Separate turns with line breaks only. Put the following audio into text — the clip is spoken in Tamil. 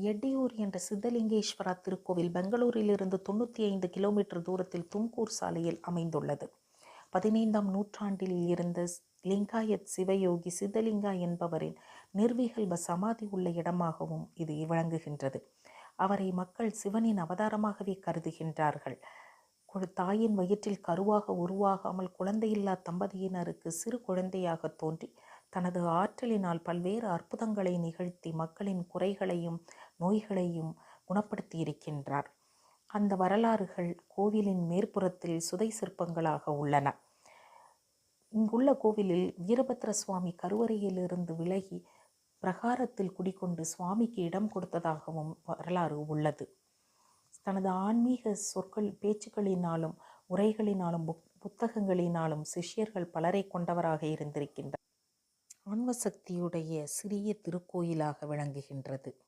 எட்டியூர் என்ற சித்தலிங்கேஸ்வரா திருக்கோவில் பெங்களூரிலிருந்து 95 கிலோமீட்டர் தூரத்தில் தும்கூர் சாலையில் அமைந்துள்ளது. 15ஆம் நூற்றாண்டில் இருந்த லிங்காயத் சிவயோகி சித்தலிங்கா என்பவரின் நிர்விகல்ப சமாதி உள்ள இடமாகவும் இது விளங்குகின்றது. அவரை மக்கள் சிவனின் அவதாரமாகவே கருதுகின்றார்கள். தாயின் வயிற்றில் கருவாக உருவாகாமல் குழந்தையில்லா தம்பதியினருக்கு சிறு குழந்தையாக தோன்றி தனது ஆற்றலினால் பல்வேறு அற்புதங்களை நிகழ்த்தி மக்களின் குறைகளையும் நோய்களையும் குணப்படுத்தி இருக்கின்றார். அந்த வரலாறுகள் கோவிலின் மேற்புறத்தில் சுதை சிற்பங்களாக உள்ளன. இங்குள்ள கோவிலில் வீரபத்ர சுவாமி கருவறையிலிருந்து விலகி பிரகாரத்தில் குடிகொண்டு சுவாமிக்கு இடம் கொடுத்ததாகவும் வரலாறு உள்ளது. தனது ஆன்மீக பேச்சுக்களினாலும் உரைகளினாலும் புத்தகங்களினாலும் சிஷ்யர்கள் பலரை கொண்டவராக இருந்திருக்கின்றார். ஆன்ம சக்தியுடைய சிறிய திருக்கோயிலாக விளங்குகின்றது.